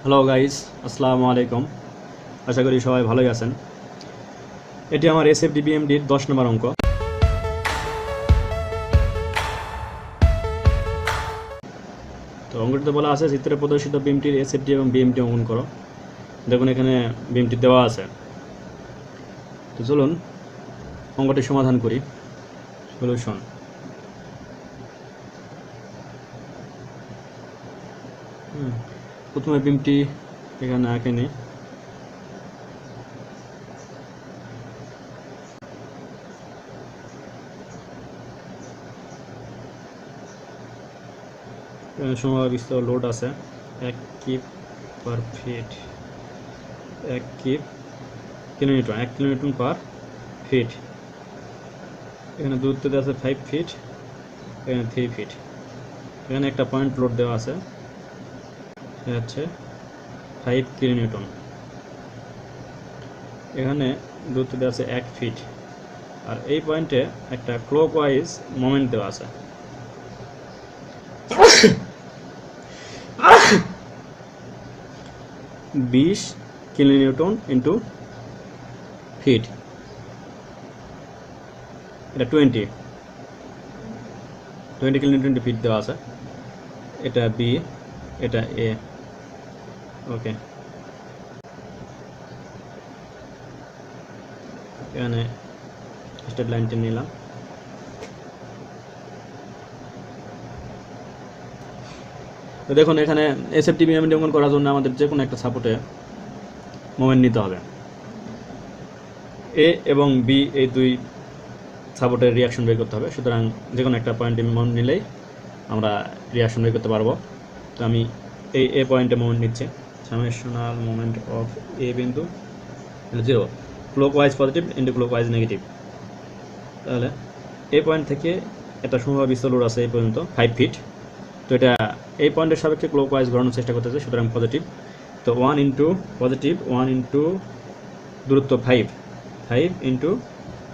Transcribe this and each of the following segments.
Hello guys, আসসালামু আলাইকুম। আশা করি সবাই ভালোই আছেন। এটি আমার SFD BMD 10 নম্বর অঙ্ক। তো অঙ্কটিতে বলা আছে চিত্রে প্রদর্শিত বিমটির SFD এবং BMD অঙ্কন করো। দেখুন এখানে বিমটি দেওয়া আছে। তো চলুন অঙ্কটি সমাধান করি। সলিউশন। প্রথমে বিমটি এখানে আঁকে নিই। সমবিস্তার লোড আছে 1 কিপ পার ফিট, 1 কিপ কিলোনিউটন, 1 কিলোনিউটন পার ফিট। এখানে দূরত্ব দেওয়া আছে 5 ফিট, এখানে 3 ফিট। এখানে একটা পয়েন্ট লোড দেওয়া আছে, এটা হচ্ছে 5 কিলোনিউটন। এখানে দূরত্ব দেওয়া আছে 1 ফিট, আর এই পয়েন্টে একটা ক্লকওয়াইজ মোমেন্ট দেওয়া আছে। বিশ কিলোনিউটন ইন্টু ফিট, এটা 20 কিলোনিউটন ইন্টু ফিট দেওয়া আছে। এটা বি, এটা এ। ওকে, এখানে স্ট্রেট লাইনটা নিলাম। তো দেখুন এখানে SFD BMD অঙ্কন করার জন্য আমাদের যে কোনো একটা সাপোর্টে মোমেন্ট নিতে হবে। এ এবং বি এই দুই সাপোর্টের রিয়াকশন বের করতে হবে। সুতরাং যে কোনো একটা পয়েন্টে মোমেন্ট নিলেই আমরা রিয়াকশন বের করতে পারবো। তো আমি এই এ পয়েন্টে মোমেন্ট নিচ্ছি। সামেশনাল মোমেন্ট অফ এ বিন্দু 0, clockwise positive into clockwise negative. তাহলে এই পয়েন্ট থেকে একটা সমবিস্ত লোড আছে এই পর্যন্ত 5 ফিট। তো এটা এই পয়েন্টের সাপেক্ষে ক্লকওয়াইজ ঘোরানোর চেষ্টা করতেছে, সুতরাং পজিটিভ। তো 1 ইন্টু পজিটিভ, 1 ইন্টু দূরত্ব 5 ইন্টু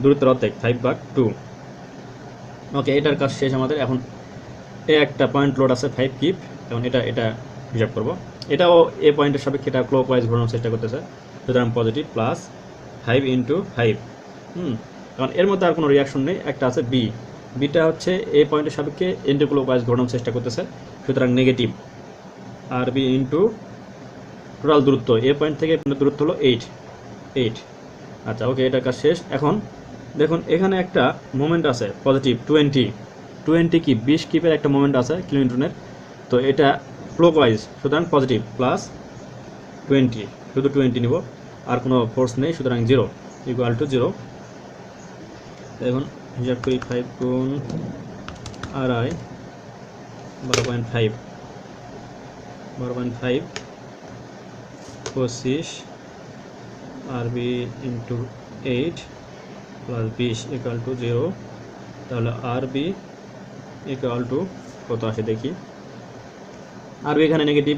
দূরত্বের অর্ধেক 5/2। ওকে, এটার কাজ শেষ আমাদের। এখন একটা পয়েন্ট লোড আছে 5 কিপ, এখন এটা হিসাব করব। এটাও এ পয়েন্টের সাপেক্ষে এটা ক্লকওয়াইজ ঘোরানোর চেষ্টা করতেছে, সুতরাং পজিটিভ প্লাস 5 ইন্টু 5। কারণ এর মধ্যে আর কোনো রিয়াকশন নেই। একটা আছে বি, বিটা হচ্ছে এই পয়েন্টের সাপেক্ষে এন্টি ক্লকওয়াইজ ঘোরানোর চেষ্টা করতেছে, সুতরাং নেগেটিভ। আর বি ইন্টু টোটাল দূরত্ব এ পয়েন্ট থেকে দূরত্ব হলো 8। আচ্ছা, ওকে, এটার কাজ শেষ। এখন দেখুন এখানে একটা মোমেন্ট আছে পজিটিভ 20 কিপ, 20 কিপের একটা মোমেন্ট আছে কিলোনিউটনের। তো এটা ক্লকওয়াইজ, সুতরাং পজিটিভ প্লাস 20, শুধু 20 নিব, আর কোনো ফোর্স নেই, সুতরাং 0 ইকুয়াল টু 0। এখন হিসাব করি 5 গুণ আড়াই 12.5, 25 আর B into 8 plus 20 equal to 0। তাহলে আর বি ইকুয়াল টু কত আসে দেখি। আর বি এখানে নেগেটিভ,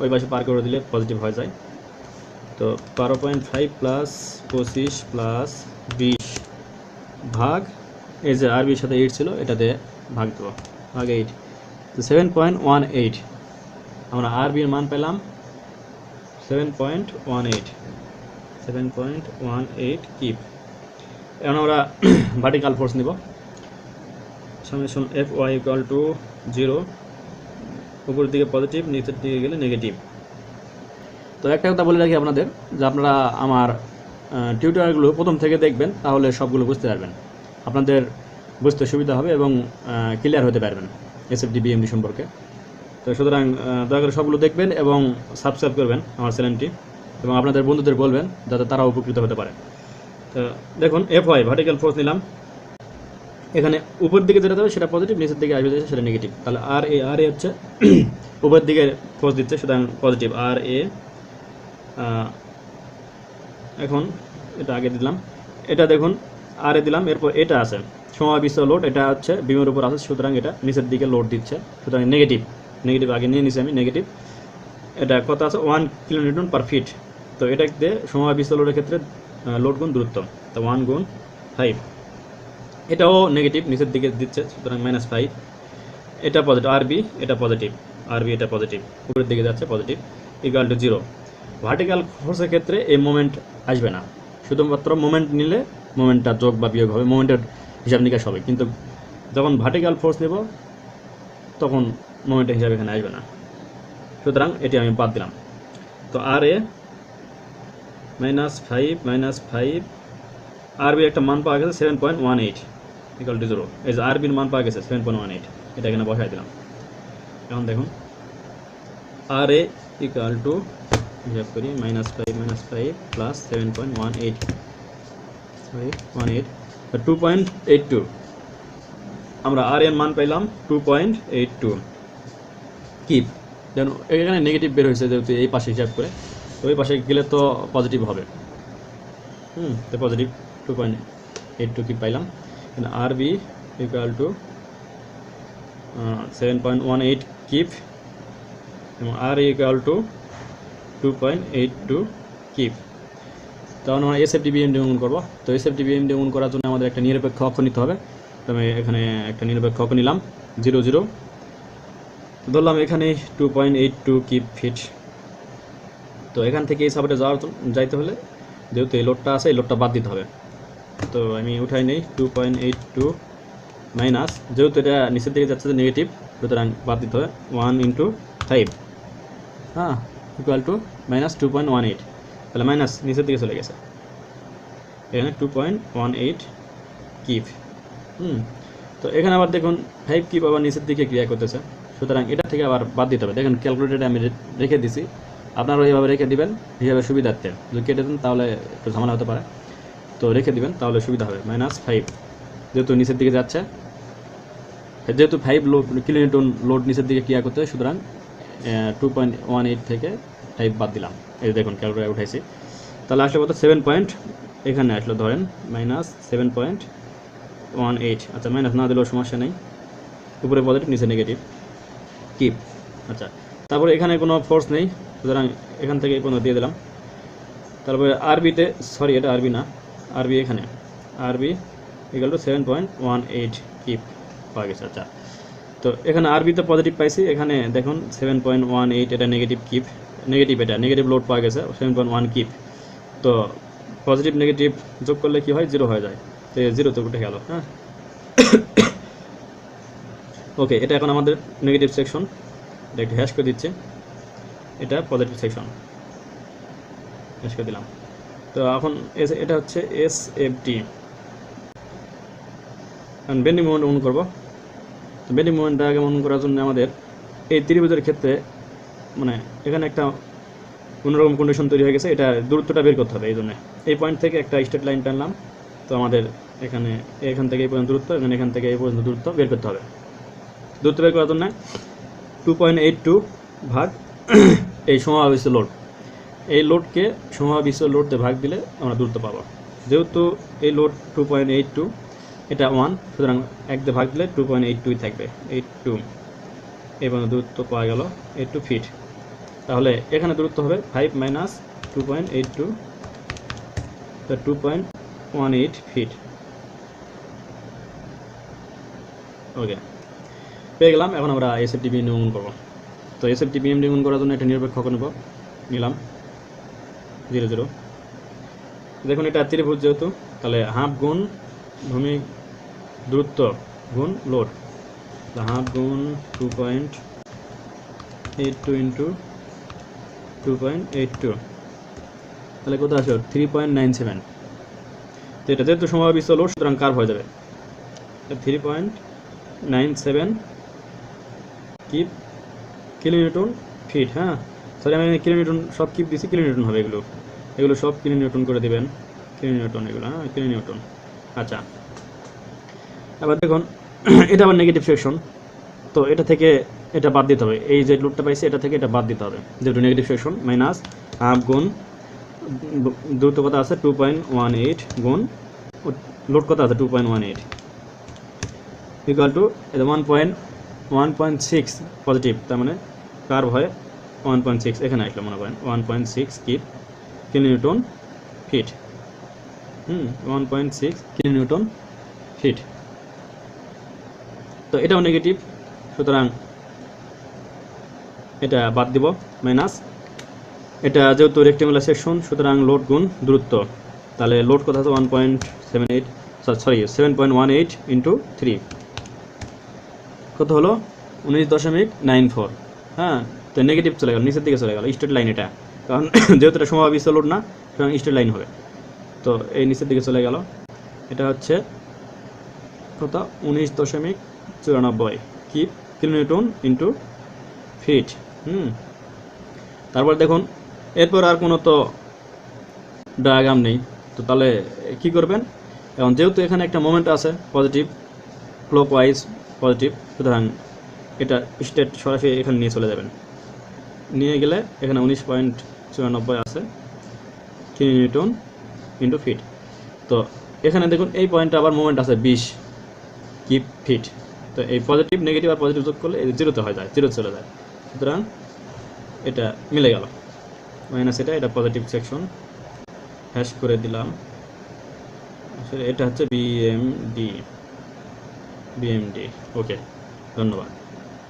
ওই পাশে পার করে দিলে পজিটিভ হয়ে যায়। তো 12.5 প্লাস 25 প্লাস 20 ভাগ এই যে আর বির সাথে 8 ছিল, এটাতে ভাগ দেবো, ভাগ 8। তো 7.18 আমরা আর বির মান পেলাম 7.18 কিপ। এখন আমরা ভার্টিক্যাল ফোর্স নিব। Summation F Y equal to 0, উপরের দিকে পজিটিভ, নিচের দিকে গেলে নেগেটিভ। তো একটা কথা বলে রাখি আপনাদের, যে আপনারা আমার টিউটোরিয়ালগুলো প্রথম থেকে দেখবেন, তাহলে সবগুলো বুঝতে পারবেন, আপনাদের বুঝতে সুবিধা হবে এবং ক্লিয়ার হতে পারবেন SFD BMD সম্পর্কে। তো সুতরাং দয়া করে সবগুলো দেখবেন এবং সাবস্ক্রাইব করবেন আমার চ্যানেলটি, এবং আপনাদের বন্ধুদের বলবেন যাতে তারা উপকৃত হতে পারে। তো দেখুন FY ভার্টিক্যাল ফোর্স নিলাম। এখানে উপরের দিকে যেটা যাবে সেটা পজিটিভ, নিচের দিকে আসবে সেটা নেগেটিভ। তাহলে আর এ হচ্ছে উপরের দিকে ফোর্স দিচ্ছে, সুতরাং পজিটিভ আর এ। এখন এটা আগে দিলাম, এটা দেখুন আর এ দিলাম। এরপর এটা আছে সমবিস্ত লোড, এটা হচ্ছে বিমের উপর আছে, সুতরাং এটা নিচের দিকে লোড দিচ্ছে, সুতরাং নেগেটিভ আগে নিয়ে নিচ্ছি আমি নেগেটিভ। এটা কত আছে 1 কিলোনিউটন পার ফিট। তো এটা দিয়ে সমবিস্ত লোডের ক্ষেত্রে লোড গুণ দূরত্ব, তো 1 গুণ 5। এটাও নেগেটিভ, নিচের দিকে দিচ্ছে, সুতরাং -5। এটা পজিটিভ আর বি, এটা পজিটিভ আরবি এটা পজিটিভ, উপরের দিকে যাচ্ছে পজিটিভ, ইকুয়াল টু 0। ভার্টিক্যাল ফোর্সের ক্ষেত্রে এই মোমেন্ট আসবে না, শুধুমাত্র মোমেন্ট নিলে মোমেন্টটা যোগ বা বিয়োগ হবে, মোমেন্টের হিসাব নিকাশ হবে, কিন্তু যখন ভার্টিক্যাল ফোর্স নেব তখন মোমেন্টের হিসাব এখানে আসবে না, সুতরাং এটি আমি বাদ দিলাম। তো আর এ -5 আরবির একটা মান পাওয়া গেছে 7.18 ইকুয়াল টু 0। এই যে আরবির মান পাওয়া গেছে 7.18, এটা এখানে বসাই দিলাম। এখন দেখুন আর এ ইকুয়াল টু হিসাব করি -5 প্লাস 7.18 2.82, আমরা আর এর মান পাইলাম 2.82 কিপ। যেন এখানে নেগেটিভ বের হয়েছে যেহেতু এই পাশে হিসাব করে, তো ওই পাশে গেলে তো পজিটিভ হবে, তো পজিটিভ 2.82 কিপ পাইলাম। আর বি ইকুয়াল টু 7.18 কিপ এবং আর ইকুয়াল টু 2.82 কিপ। তখন আমরা এসএফডি বিএমডি অঙ্কন করবো। তো এসএফডি বিএমডি অঙ্কন করার জন্য আমাদের একটা নিরপেক্ষ অক্ষ নিতে হবে। তো আমি এখানে একটা নিরপেক্ষ অক্ষ নিলাম 0 0, ধরলাম এখানে 2.82 কিপ ফিট। তো এখান থেকে এই সাপোর্টে যাইতে হলে যেহেতু এই লোডটা আছে এই লোডটা বাদ দিতে হবে। তো আমি উঠাই নেই 2.82 মাইনাস, যেহেতু এটা নিচের দিকে যাচ্ছে নেগেটিভ, সুতরাং বাদ দিতে হবে 1 × 5 ইকুয়াল টু -2.18, তাহলে মাইনাস নিচের দিকে চলে গেছে, এখানে 2.18 কিপ। তো এখানে আবার দেখুন 5 কিপ আবার নিচের দিকে ক্রিয়া করতেছে, সুতরাং এটা থেকে আবার বাদ দিতে হবে। দেখেন ক্যালকুলেটরে আমি রেখে দিছি, আপনারাও এইভাবে রেখে দিবেন হিসাবে সুবিধার্থে। যদি কেটে দেন তাহলে একটু ঝামেলা হতে পারে, তো রেখে দিবেন তাহলে সুবিধা হবে। -5 যেহেতু নিচের দিকে যাচ্ছে, যেহেতু 5 কিলোনিউটন লোড নিচের দিকে ক্রিয়া করতে হয়, সুতরাং 2.18 থেকে 5 বাদ দিলাম। এই দেখুন ক্যালকুলেটরে উঠাইছি, তাহলে আসলে কত 7 এখানে আসলো ধরেন -7.18। আচ্ছা মাইনাস না দিলেও সমস্যা নেই, উপরে পজিটিভ নিচে নেগেটিভ কিপ। আচ্ছা তারপরে এখানে কোনো ফোর্স নেই, সুতরাং এখান থেকে এই পর্যন্ত দিয়ে দিলাম। তারপরে আরবিতে, সরি এটা আরবি না, আরবি এখানে আরবি ইকুয়াল টু 7.18 কিপ পাওয়া গেছে। আচ্ছা তো এখানে আরবিতে পজিটিভ পাইছি, এখানে দেখুন 7.18 এটা নেগেটিভ কিপ, এটা নেগেটিভ লোড পাওয়া গেছে 7.1 কিপ। তো পজিটিভ নেগেটিভ যোগ করলে কি হয়, 0 হয়ে যায়, তো 0 উঠে গেল। হ্যাঁ ওকে, এটা এখন আমাদের নেগেটিভ সেকশন, এটা একটু হ্যাশ করে দিচ্ছে, এটা পজিটিভ সেকশন হ্যাশ করে দিলাম। তো এখন এটা হচ্ছে এসএফডি বেন্ডিং মোমেন্ট অন করবো। তো বেন্ডিং মোমেন্টটা আগে অন করার জন্য আমাদের এই ত্রিভুজের ক্ষেত্রে মানে এখানে একটা অন্যরকম কন্ডিশন তৈরি হয়ে গেছে, এটা দূরত্বটা বের করতে হবে। এই জন্য এই পয়েন্ট থেকে একটা স্ট্রেট লাইন টানলাম, তো আমাদের এখান থেকে এই পর্যন্ত দূরত্ব, এখান থেকে এই পর্যন্ত দূরত্ব বের করতে হবে। দূরত্ব বের করার জন্য 2.82 ভাগ এই সমাবেশ লোড, এই লোডকে সমাবেশ লোড দিয়ে ভাগ দিলে আমরা দূরত্ব পাবো। যেহেতু এই লোড 2.82, এটা 1, সুতরাং 1 দিয়ে ভাগ দিলে 2.82 থাকবে, 82 এই পর্যন্ত দূরত্ব পাওয়া গেল 82 ফিট। তাহলে এখানে দূরত্ব হবে 5 - 2.82, 2.18 ফিট। ওকে পেয়ে গেলাম। এখন আমরা এসএফডি বিএমডি অঙ্কন করবো। তো এসএফডি বিএমডি অঙ্কন করার জন্য একটা নিরপেক্ষ অক্ষ নেব, নিলাম 0 0। দেখুন এটা ত্রিভুজ যেহেতু, তাহলে হাফ গুণ ভূমি দূরত্ব গুণ লোড, হাফ গুণ 2.82 × 2.82, তাহলে কত আসবে 3.97। তো এটা যেহেতু সমাবেশ লোড, সুতরাং কার্ভ হয়ে যাবে 3.97 কিলোনিউটন ফিট। হ্যাঁ সরি, আমি কিলোনিউটন সব কিপ দিছি, কিলোনিউটন হবে এগুলো সব কিলোনিউটন করে দেবেন, কিলোনিউটন এগুলো, হ্যাঁ কিলোনিউটন। আচ্ছা এবার দেখুন এটা আবার নেগেটিভ সেকশন, তো এটা থেকে এটা বাদ দিতে হবে, এই যে লোডটা পাইছি এটা থেকে এটা বাদ দিতে হবে, যেহেতু নেগেটিভ সেকশন। মাইনাস হাফ গুণ দূরত্ব কত আছে 2.18 গুণ লোড কত আছে 2.18 ইকুয়াল টু 1.6 পজিটিভ, তার মানে কার্ভ হয় 1.6, এখানে আসলো মনে করেন 1.6 কিলোনিউটন ফিট। 1.6 kilonewton fit. তো এটাও নেগেটিভ, সুতরাং এটা বাদ দিব মাইনাস, এটা যেহেতু রেক্টেঙ্গুলার সেকশন সুতরাং লোড গুণ দূরত্ব, তাহলে লোড কত আছে 1.78 সরি 7.18 ইন্টু 3 কত হলো 19.94। হ্যাঁ, তো নেগেটিভ চলে গেল, নিচের দিকে চলে গেল, স্ট্রেট লাইন এটা, কারণ যেহেতু এটা সমবাবিষ্ট লোড না সুতরাং স্ট্রেট লাইন হবে। তো এই নিচের দিকে চলে গেল, এটা হচ্ছে কত 19.94 কি কিলোনিউটন ইন্টু ফিট। তারপর দেখুন এরপর আর কোনো তো ডায়াগ্রাম নেই, তো তাহলে কি করবেন, এখন যেহেতু এখানে একটা মোমেন্ট আছে পজিটিভ ক্লকওয়াইজ পজিটিভ, সুতরাং এটা স্ট্রেট সরাসরি এখানে নিয়ে চলে যাবেন, নিয়ে গেলে এখানে 19.94 আছে কিলোনিউটন ইন্টু ফিট। তো এখানে দেখুন এই পয়েন্টে আবার মোমেন্ট আছে 20 কি ফিট, তো এই পজিটিভ নেগেটিভ আর পজিটিভ যোগ করলে জিরোতে হয়ে যায়, জিরো চলে যায়, সুতরাং এটা মিলে গেল মাইনাস এটা পজিটিভ সেকশন হ্যাশ করে দিলাম, আসলে এটা হচ্ছে বিএমডি। ওকে, ধন্যবাদ।